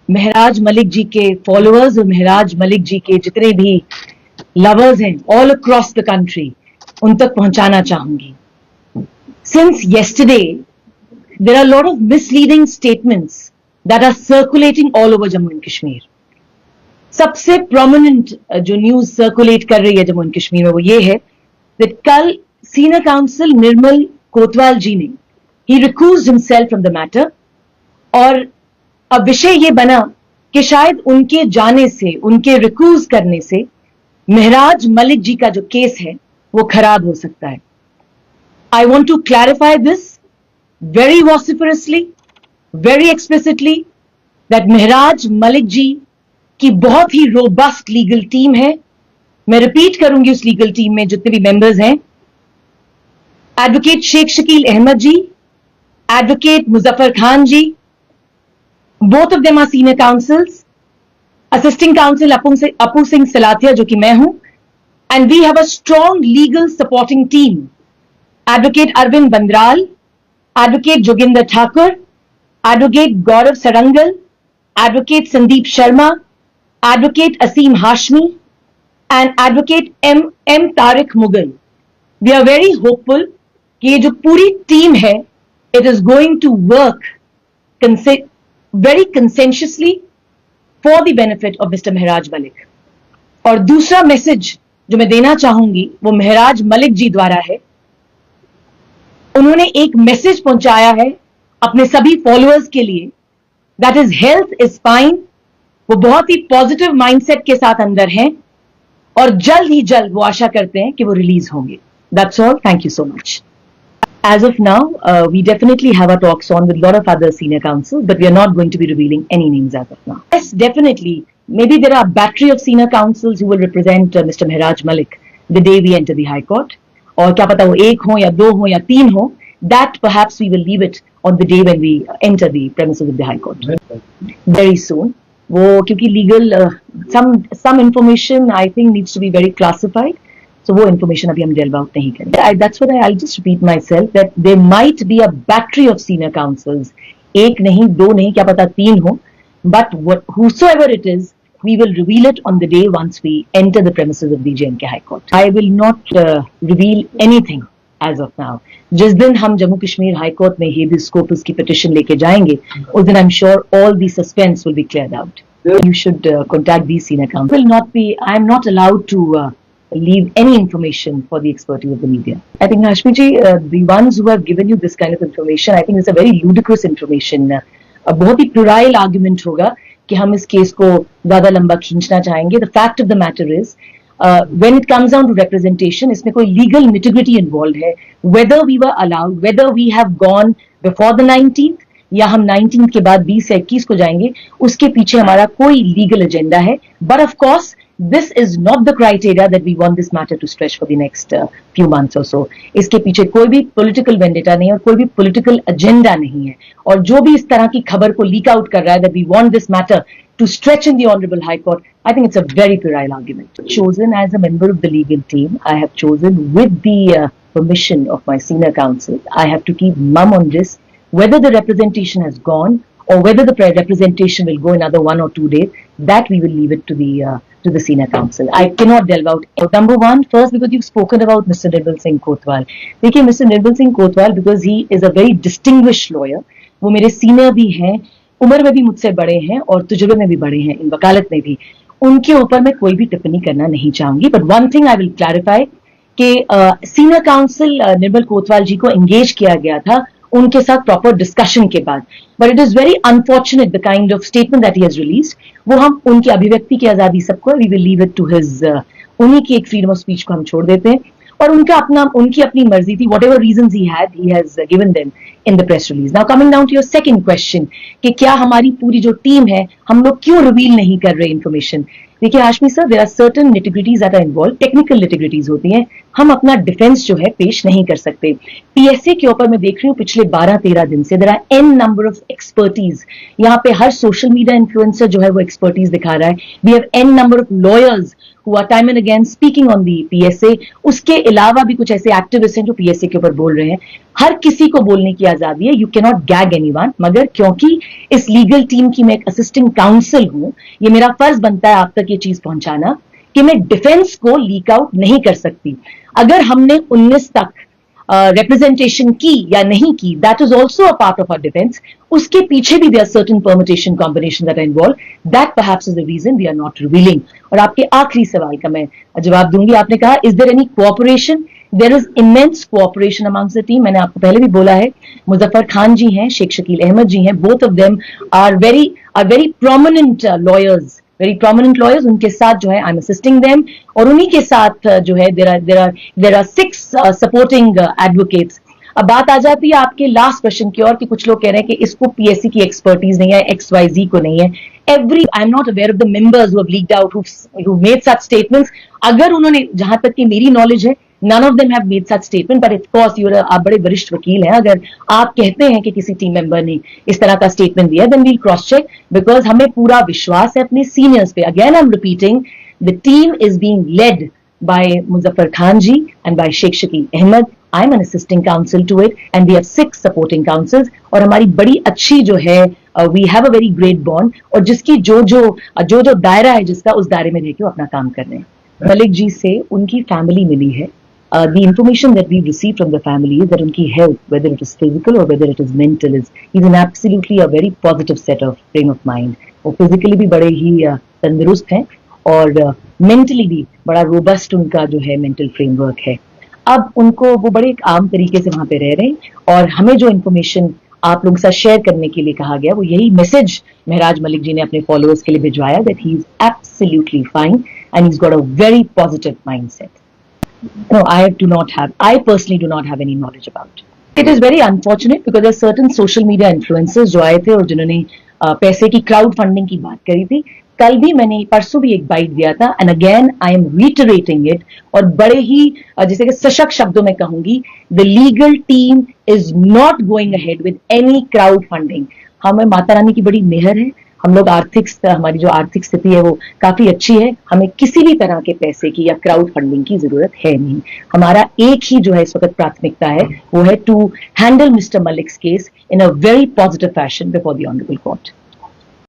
महराज मलिक जी के फॉलोअर्स और महराज मलिक जी के जितने भी लवर्स हैं ऑल अक्रॉस द कंट्री, उन तक पहुंचाना चाहूंगी. Since yesterday, there are a lot of misleading statements that are circulating all over Jammu and Kashmir. सबसे prominent जो न्यूज सर्कुलेट कर रही है जम्मू एंड कश्मीर में वो ये है कि कल सीनियर काउंसिल निर्मल कोतवाल जी ने he recused himself from the matter, और अब विषय ये बना कि शायद उनके जाने से, उनके रिक्यूज करने से महराज मलिक जी का जो केस है वो खराब हो सकता है. I want to clarify this very vociferously, very explicitly, that महराज मलिक जी की बहुत ही रोबस्ट लीगल टीम है. मैं रिपीट करूंगी उस लीगल टीम में जितने भी मेंबर्स हैं: advocate Shaikh Shakeel Ahmed ji, advocate Muzaffar Khan ji, both of them are senior counsels, assisting counsel Apu Singh Salatia जो कि मैं हूं, and we have a strong legal supporting team: Advocate Arvind Bandral, Advocate Joginder Thakur, Advocate Gaurav Sarangal, Advocate Sandeep Sharma, Advocate Aseem Hashmi, and Advocate M. Tariq Mughal. We are very hopeful कि ये जो पूरी team है, it is going to work very consensuously for the benefit of Mr. Mehraj Malik. और दूसरा message जो मैं देना चाहूंगी वो मेहराज मलिक जी द्वारा है. उन्होंने एक मैसेज पहुंचाया है अपने सभी फॉलोअर्स के लिए, that is health is fine. वो बहुत ही पॉजिटिव माइंडसेट के साथ अंदर हैं और जल्द ही जल्द वो आशा करते हैं कि वो रिलीज होंगे. That's all. Thank you so much. As of now, we definitely have our talks on with a lot of other senior counsels, but we are not going to be revealing any names as of now. Yes, definitely. Maybe there are a battery of senior counsels who will represent Mr. Mehraj Malik the day we enter the High Court. और क्या पता वो एक हो या दो हो या तीन हो, that perhaps we will leave it on the day when we enter the premises of the High Court. Very soon. वो क्योंकि legal some information I think needs to be very classified. So वो information अभी हम delve out नहीं करेंगे. That's what I'll just repeat myself that there might be a battery of senior counsels. एक नहीं, दो नहीं, क्या पता तीन हो. But whosoever it is, we will reveal it on the day once we enter the premises of the J&K High Court. I will not reveal anything as of now. जिस दिन हम जम्मू कश्मीर हाई कोर्ट में habeas corpus की petition लेके जाएंगे, उस दिन I'm sure all the suspense will be cleared out. You should contact these senior counsels. I'm not allowed to leave any information for the expertise of the media. I think Hashmi ji, the ones who have given you this kind of information, I think it's a very ludicrous information. बहुत ही puerile argument होगा कि हम इस case को ज्यादा लंबा खींचना चाहेंगे. The fact of the matter is, when it comes down to representation, इसमें कोई legal nitty-gritty involved है. Whether we were allowed, whether we have gone before the 19th या हम 19th के बाद 20 से 21 को जाएंगे, उसके पीछे हमारा कोई legal agenda है. But of course, this is not the criteria that we want this matter to stretch for the next few months or so. इसके पीछे कोई भी political vendetta नहीं है और कोई भी political agenda नहीं है. और जो भी इस तरह की खबर को leak out कर रहा है that we want this matter to stretch in the Honorable High Court, I think it's a very puerile argument. Chosen as a member of the legal team, I have chosen with the permission of my senior counsel. I have to keep mum on this. Whether the representation has gone or whether the representation will go another 1 or 2 days, that we will leave it to the senior counsel. I cannot delve out. Number one, first because you've spoken about Mr. Nirmal Singh Kotwal. देखिए Mr. Nirmal Singh Kotwal, because he is a very distinguished lawyer. वो मेरे senior भी हैं, उम्र में भी मुझसे बड़े हैं और तजुर्बे में भी बड़े हैं, इन वकालत में भी. उनके ऊपर मैं कोई भी टिप्पणी करना नहीं चाहूंगी. But one thing I will clarify कि सीनियर काउंसिल निर्मल कोतवाल जी को एंगेज किया गया था उनके साथ प्रॉपर डिस्कशन के बाद. But it is very unfortunate the kind of statement that he has released. वो हम उनकी अभिव्यक्ति की आजादी सबको, we will leave it to his, उन्हीं की एक फ्रीडम ऑफ स्पीच को हम छोड़ देते हैं और उनकी अपनी मर्जी थी. Whatever reasons he has given them in the press release. Now coming down to your second question कि क्या हमारी पूरी जो टीम है हम लोग क्यों रिवील नहीं कर रहे इंफॉर्मेशन. देखिए Hashmi sir, there are certain nitty gritties that are involve. Technical nitty gritties होती हैं, हम अपना डिफेंस जो है पेश नहीं कर सकते. पीएसए के ऊपर मैं देख रही हूँ पिछले 12-13 दिन से there are an number of expertise. यहाँ पे हर सोशल मीडिया इन्फ्लुएंसर जो है वो एक्सपर्टीज दिखा रहा है. We have an number of lawyers who are time and again speaking on the PSA. उसके अलावा भी कुछ ऐसे एक्टिविस्ट हैं जो PSA के ऊपर बोल रहे हैं. हर किसी को बोलने की आजादी है. You can not gag anyone. मगर क्योंकि इस लीगल टीम की मैं एक असिस्टेंट काउंसिल हूं, ये मेरा फर्ज बनता है आप तक ये चीज पहुंचाना कि मैं डिफेंस को लीक आउट नहीं कर सकती. अगर हमने 19 तक representation की या नहीं की, that is also a part of our defense. उसके पीछे भी there are certain permutation combinations that are involved. That perhaps is the reason we are not revealing. और आपके आखिरी सवाल का मैं जवाब दूंगी. आपने कहा is there any cooperation? There is immense cooperation amongst the team. मैंने आपको पहले भी बोला है, मुजफ्फर खान जी हैं, शेख शकील अहमद जी हैं, both of them are very prominent lawyers. Very prominent lawyers. उनके साथ जो है आई एम असिस्टिंग देम, और उन्हीं के साथ जो है देर आर 6 सपोर्टिंग एडवोकेट्स. अब बात आ जाती है आपके लास्ट क्वेश्चन की ओर कि कुछ लोग कह रहे हैं कि इसको पीएससी की एक्सपर्टीज नहीं है, XYZ को नहीं है. I am not aware of the members who have leaked out, who made such statements. अगर उन्होंने, जहां तक कि मेरी नॉलेज है, none of them have made such statement, but of course आप बड़े वरिष्ठ वकील हैं, अगर आप कहते हैं कि किसी टीम मेंबर ने इस तरह का स्टेटमेंट दिया, then we'll cross check, because हमें पूरा विश्वास है अपने सीनियर्स पे. Again I'm repeating, the team is being led by Muzaffar Khan ji and by Sheikh Shakil Ahmed. I'm an assisting counsel to it, and we have 6 supporting counsels. और हमारी बड़ी अच्छी जो है, we have a very great bond, और जिसकी जो दायरा है जिसका, उस दायरे में रहकर अपना काम कर रहे हैं. मलिक जी से उनकी फैमिली मिली है. The information that we've received from the family is that unki health, whether it is physical or whether it is mental, is in absolutely a very positive set of frame of mind. वो physically भी बड़े ही तंदुरुस्त हैं, और mentally भी बड़ा robust उनका जो है mental framework है. अब उनको वो बड़े एक आम तरीके से वहां पे रह रहे हैं, और हमें जो information आप लोगों के साथ शेयर करने के लिए कहा गया, वो यही मैसेज महराज मलिक जी ने अपने फॉलोअर्स के लिए भिजवाया, that he is absolutely fine and he's got a very positive mindset. No, I personally do not have any knowledge about it. It is very unfortunate because there are certain social media influencers जो आए थे और जिन्होंने पैसे की crowd funding की बात करी थी. कल भी मैंने, परसों भी एक बाइट दिया था, and again I am reiterating it, और बड़े ही जैसे कि सशक्त शब्दों में कहूंगी, the legal team is not going ahead with any crowd funding. हमें माता रानी की बड़ी मेहर है, हम लोग हमारी जो आर्थिक स्थिति है वो काफी अच्छी है. हमें किसी भी तरह के पैसे की या क्राउड फंडिंग की जरूरत है नहीं. हमारा एक ही जो है इस वक्त प्राथमिकता है, वो है to handle mister Malik's case in a very positive fashion before the honourable court.